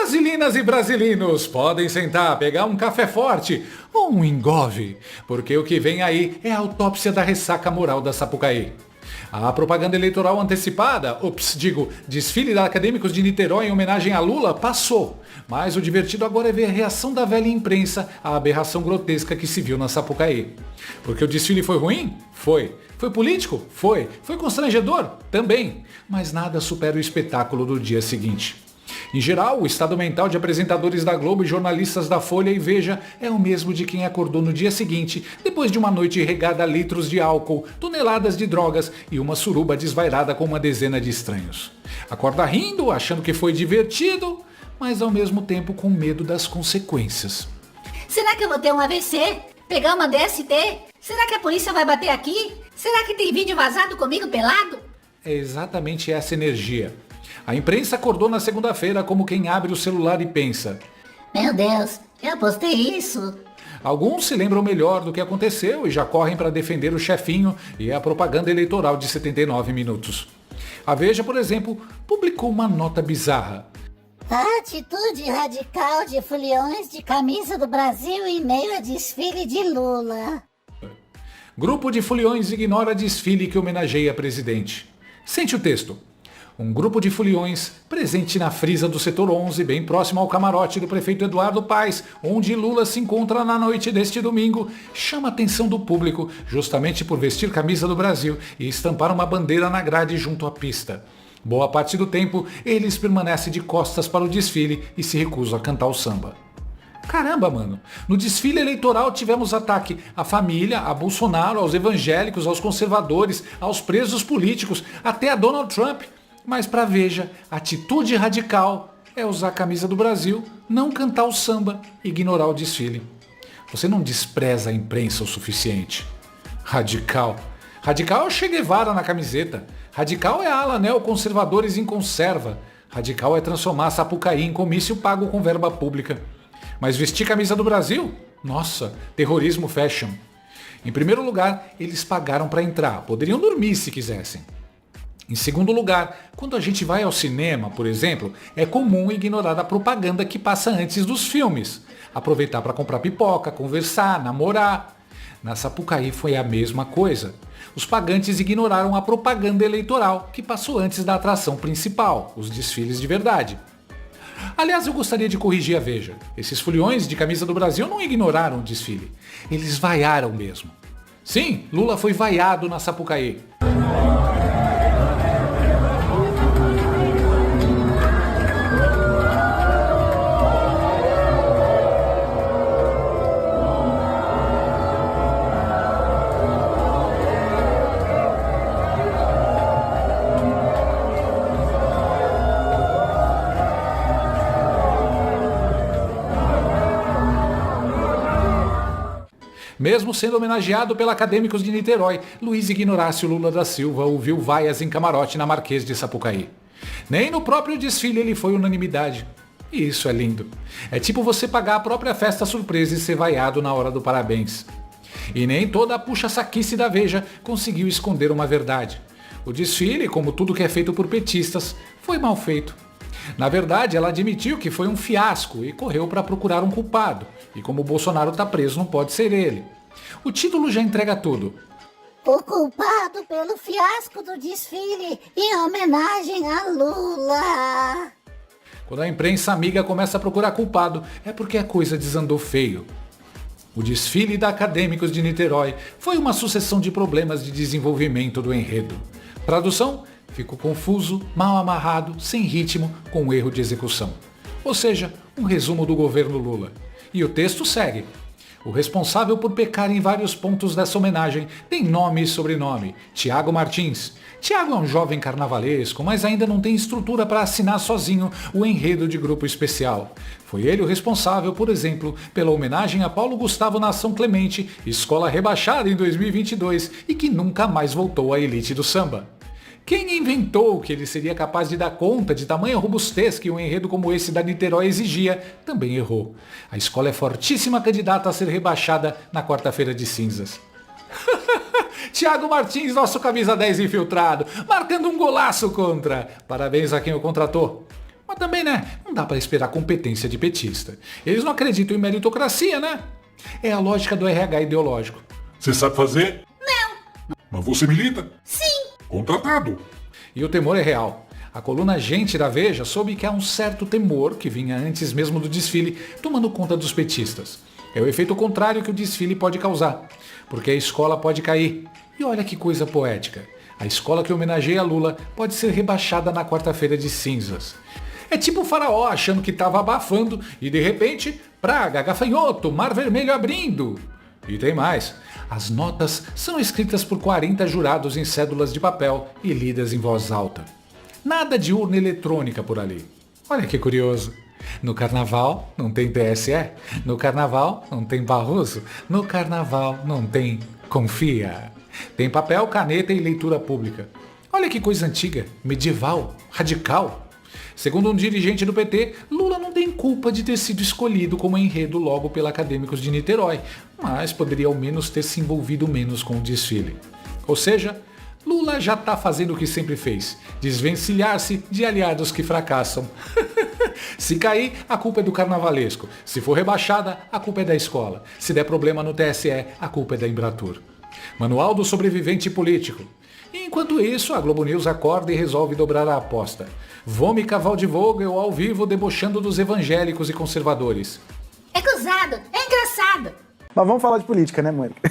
Brasilinas e brasilinos, podem sentar, pegar um café forte ou um engove, porque o que vem aí é a autópsia da ressaca moral da Sapucaí. A propaganda eleitoral antecipada, desfile da Acadêmicos de Niterói em homenagem a Lula passou. Mas o divertido agora é ver a reação da velha imprensa à aberração grotesca que se viu na Sapucaí. Porque o desfile foi ruim? Foi. Foi político? Foi. Foi constrangedor? Também. Mas nada supera o espetáculo do dia seguinte. Em geral, o estado mental de apresentadores da Globo e jornalistas da Folha e Veja é o mesmo de quem acordou no dia seguinte, depois de uma noite regada a litros de álcool, toneladas de drogas e uma suruba desvairada com uma dezena de estranhos. Acorda rindo, achando que foi divertido, mas ao mesmo tempo com medo das consequências. Será que eu vou ter um AVC? Pegar uma DST? Será que a polícia vai bater aqui? Será que tem vídeo vazado comigo pelado? É exatamente essa energia. A imprensa acordou na segunda-feira como quem abre o celular e pensa: meu Deus, eu postei isso. Alguns se lembram melhor do que aconteceu e já correm para defender o chefinho e a propaganda eleitoral de 79 minutos. A Veja, por exemplo, publicou uma nota bizarra. A atitude radical de foliões de camisa do Brasil em meio a desfile de Lula. Grupo de foliões ignora desfile que homenageia presidente. Sente o texto. Um grupo de foliões, presente na frisa do setor 11, bem próximo ao camarote do prefeito Eduardo Paes, onde Lula se encontra na noite deste domingo, chama a atenção do público justamente por vestir camisa do Brasil e estampar uma bandeira na grade junto à pista. Boa parte do tempo, eles permanecem de costas para o desfile e se recusam a cantar o samba. Caramba, mano, no desfile eleitoral tivemos ataque à família, a Bolsonaro, aos evangélicos, aos conservadores, aos presos políticos, até a Donald Trump. Mas para Veja, atitude radical é usar a camisa do Brasil, não cantar o samba, ignorar o desfile. Você não despreza a imprensa o suficiente. Radical. Radical é o Che Guevara na camiseta. Radical é a ala neoconservadores em conserva. Radical é transformar a Sapucaí em comício pago com verba pública. Mas vestir camisa do Brasil? Nossa, terrorismo fashion. Em primeiro lugar, eles pagaram para entrar. Poderiam dormir se quisessem. Em segundo lugar, quando a gente vai ao cinema, por exemplo, é comum ignorar a propaganda que passa antes dos filmes. Aproveitar para comprar pipoca, conversar, namorar. Na Sapucaí foi a mesma coisa. Os pagantes ignoraram a propaganda eleitoral que passou antes da atração principal, os desfiles de verdade. Aliás, eu gostaria de corrigir a Veja. Esses foliões de camisa do Brasil não ignoraram o desfile. Eles vaiaram mesmo. Sim, Lula foi vaiado na Sapucaí. Mesmo sendo homenageado pela Acadêmicos de Niterói, Luiz Ignorácio Lula da Silva ouviu vaias em camarote na Marquês de Sapucaí. Nem no próprio desfile ele foi unanimidade. E isso é lindo. É tipo você pagar a própria festa surpresa e ser vaiado na hora do parabéns. E nem toda a puxa-saquice da Veja conseguiu esconder uma verdade. O desfile, como tudo que é feito por petistas, foi mal feito. Na verdade, ela admitiu que foi um fiasco e correu para procurar um culpado. E como o Bolsonaro está preso, não pode ser ele. O título já entrega tudo. O culpado pelo fiasco do desfile em homenagem a Lula. Quando a imprensa amiga começa a procurar culpado, é porque a coisa desandou feio. O desfile da Acadêmicos de Niterói foi uma sucessão de problemas de desenvolvimento do enredo. Tradução? Ficou confuso, mal amarrado, sem ritmo, com erro de execução. Ou seja, um resumo do governo Lula. E o texto segue. O responsável por pecar em vários pontos dessa homenagem tem nome e sobrenome, Tiago Martins. Tiago é um jovem carnavalesco, mas ainda não tem estrutura para assinar sozinho o enredo de grupo especial. Foi ele o responsável, por exemplo, pela homenagem a Paulo Gustavo na São Clemente, escola rebaixada em 2022 e que nunca mais voltou à elite do samba. Quem inventou que ele seria capaz de dar conta de tamanha robustez que um enredo como esse da Niterói exigia, também errou. A escola é fortíssima candidata a ser rebaixada na quarta-feira de cinzas. Tiago Martins, nosso camisa 10 infiltrado, marcando um golaço contra. Parabéns a quem o contratou. Mas também, né, não dá para esperar competência de petista. Eles não acreditam em meritocracia, né? É a lógica do RH ideológico. Você sabe fazer? Não. Mas você milita? Sim. Contratado. E o temor é real. A coluna Gente da Veja soube que há um certo temor, que vinha antes mesmo do desfile, tomando conta dos petistas. É o efeito contrário que o desfile pode causar, porque a escola pode cair. E olha que coisa poética. A escola que homenageia Lula pode ser rebaixada na quarta-feira de cinzas. É tipo o faraó achando que estava abafando e de repente, praga, gafanhoto, mar vermelho abrindo. E tem mais. As notas são escritas por 40 jurados em cédulas de papel e lidas em voz alta. Nada de urna eletrônica por ali. Olha que curioso. No carnaval não tem TSE. No carnaval não tem Barroso. No carnaval não tem Confia. Tem papel, caneta e leitura pública. Olha que coisa antiga, medieval, radical. Segundo um dirigente do PT, Lula não tem culpa de ter sido escolhido como enredo logo pela Acadêmicos de Niterói, mas poderia ao menos ter se envolvido menos com o desfile. Ou seja, Lula já está fazendo o que sempre fez, desvencilhar-se de aliados que fracassam. Se cair, a culpa é do carnavalesco. Se for rebaixada, a culpa é da escola. Se der problema no TSE, a culpa é da Embratur. Manual do sobrevivente político. Enquanto isso, a Globo News acorda e resolve dobrar a aposta. Vômica Waldvogel ao vivo debochando dos evangélicos e conservadores. É gozado, é engraçado. Mas vamos falar de política, né, Mônica?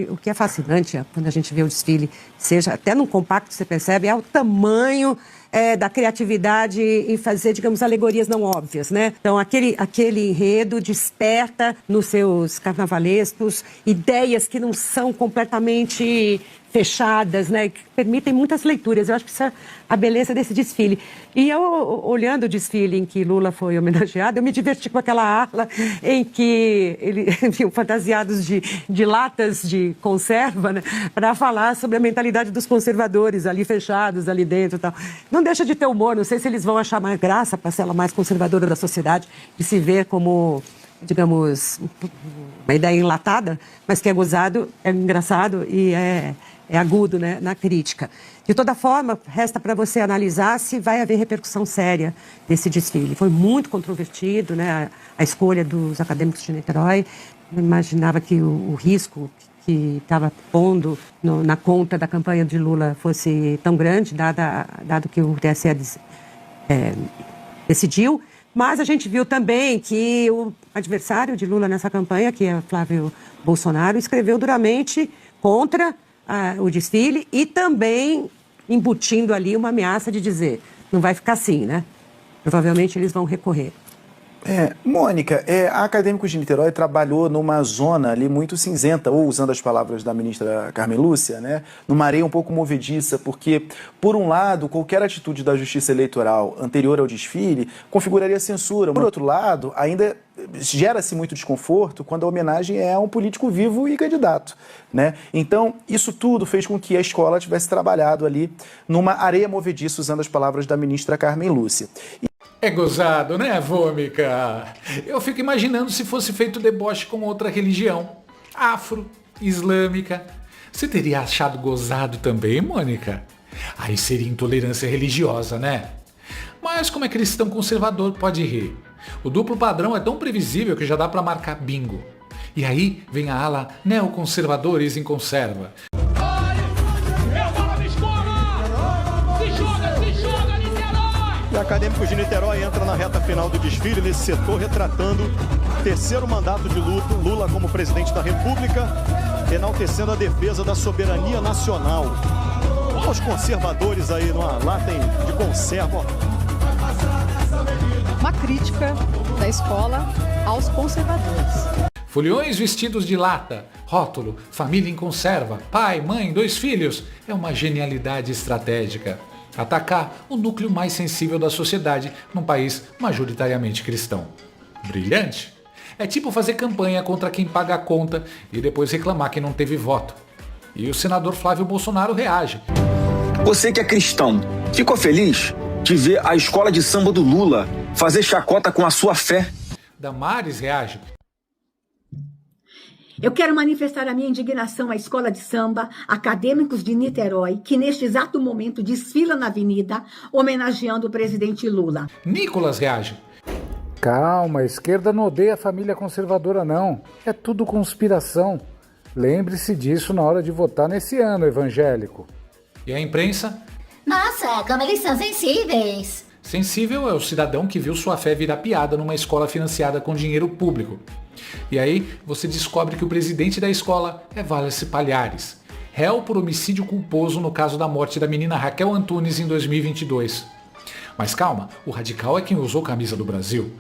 O que é fascinante quando a gente vê o desfile, seja até num compacto, você percebe, é o tamanho da criatividade em fazer, digamos, alegorias não óbvias, né? Então, aquele enredo desperta nos seus carnavalescos ideias que não são completamente fechadas, né? Que permitem muitas leituras. Eu acho que isso é a beleza desse desfile. E eu, olhando o desfile em que Lula foi homenageado, eu me diverti com aquela ala em que eles vinham fantasiados de latas de conserva, né? Para falar sobre a mentalidade dos conservadores ali fechados, ali dentro e tal. Não deixa de ter humor, não sei se eles vão achar mais graça, a parcela mais conservadora da sociedade, de se ver como, digamos, uma ideia enlatada, mas que é gozado, é engraçado e é agudo, né, na crítica. De toda forma, resta para você analisar se vai haver repercussão séria desse desfile. Foi muito controvertido, né, a escolha dos Acadêmicos de Niterói. Eu imaginava que o risco que estava pondo na conta da campanha de Lula fosse tão grande, dado que o TSE decidiu. Mas a gente viu também que o adversário de Lula nessa campanha, que é Flávio Bolsonaro, escreveu duramente contra o desfile e também embutindo ali uma ameaça de dizer, não vai ficar assim, né? Provavelmente eles vão recorrer. Mônica, a Acadêmicos de Niterói trabalhou numa zona ali muito cinzenta, ou usando as palavras da ministra Carmen Lúcia, né, numa areia um pouco movediça, porque, por um lado, qualquer atitude da Justiça Eleitoral anterior ao desfile configuraria censura. Por outro lado, ainda gera-se muito desconforto quando a homenagem é a um político vivo e candidato, né? Então, isso tudo fez com que a escola tivesse trabalhado ali numa areia movediça, usando as palavras da ministra Carmen Lúcia. É gozado, né, Vômica? Eu fico imaginando se fosse feito deboche com outra religião. Afro, islâmica. Você teria achado gozado também, Mônica? Aí seria intolerância religiosa, né? Mas como é cristão conservador pode rir? O duplo padrão é tão previsível que já dá pra marcar bingo. E aí vem a ala neoconservadores em conserva. E Acadêmicos de Niterói entra na reta final do desfile nesse setor, retratando o terceiro mandato de Lula como presidente da República, enaltecendo a defesa da soberania nacional. Olha os conservadores aí numa lata de conserva. Uma crítica da escola aos conservadores. Foliões vestidos de lata, rótulo, família em conserva, pai, mãe, 2 filhos. É uma genialidade estratégica. Atacar o núcleo mais sensível da sociedade num país majoritariamente cristão. Brilhante! É tipo fazer campanha contra quem paga a conta e depois reclamar que não teve voto. E o senador Flávio Bolsonaro reage. Você que é cristão, ficou feliz de ver a escola de samba do Lula fazer chacota com a sua fé? Damares reage. Eu quero manifestar a minha indignação à escola de samba Acadêmicos de Niterói, que neste exato momento desfila na avenida, homenageando o presidente Lula. Nicolas reage. Calma, a esquerda não odeia a família conservadora não. É tudo conspiração. Lembre-se disso na hora de votar nesse ano, evangélico. E a imprensa? Nossa, como eles são sensíveis. Sensível é o cidadão que viu sua fé virar piada numa escola financiada com dinheiro público. E aí você descobre que o presidente da escola é Wallace Palhares, réu por homicídio culposo no caso da morte da menina Raquel Antunes em 2022. Mas calma, o radical é quem usou a camisa do Brasil.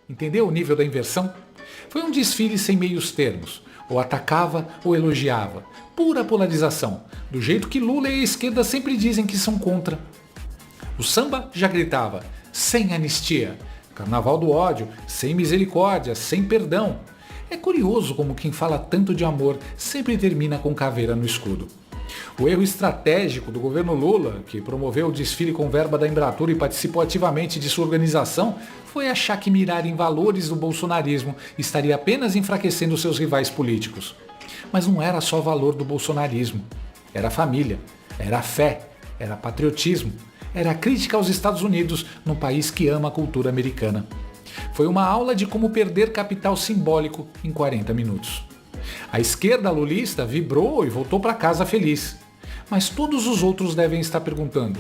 Entendeu o nível da inversão? Foi um desfile sem meios termos. Ou atacava ou elogiava. Pura polarização. Do jeito que Lula e a esquerda sempre dizem que são contra. O samba já gritava, sem anistia. Carnaval do ódio, sem misericórdia, sem perdão. É curioso como quem fala tanto de amor sempre termina com caveira no escudo. O erro estratégico do governo Lula, que promoveu o desfile com verba da Embratur e participou ativamente de sua organização, foi achar que mirar em valores do bolsonarismo estaria apenas enfraquecendo seus rivais políticos. Mas não era só valor do bolsonarismo. Era família, era fé, era patriotismo, era crítica aos Estados Unidos, num país que ama a cultura americana. Foi uma aula de como perder capital simbólico em 40 minutos. A esquerda lulista vibrou e voltou para casa feliz. Mas todos os outros devem estar perguntando: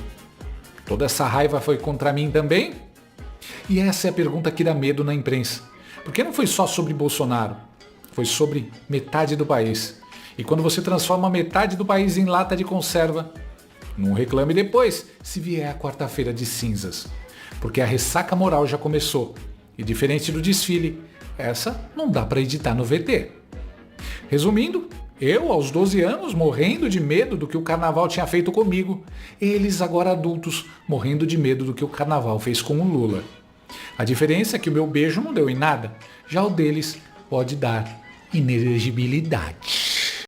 toda essa raiva foi contra mim também? E essa é a pergunta que dá medo na imprensa. Porque não foi só sobre Bolsonaro, foi sobre metade do país. E quando você transforma metade do país em lata de conserva, não reclame depois se vier a quarta-feira de cinzas. Porque a ressaca moral já começou. E diferente do desfile, essa não dá para editar no VT. Resumindo, eu, aos 12 anos, morrendo de medo do que o carnaval tinha feito comigo, eles, agora adultos, morrendo de medo do que o carnaval fez com o Lula. A diferença é que o meu beijo não deu em nada, já o deles pode dar inelegibilidade.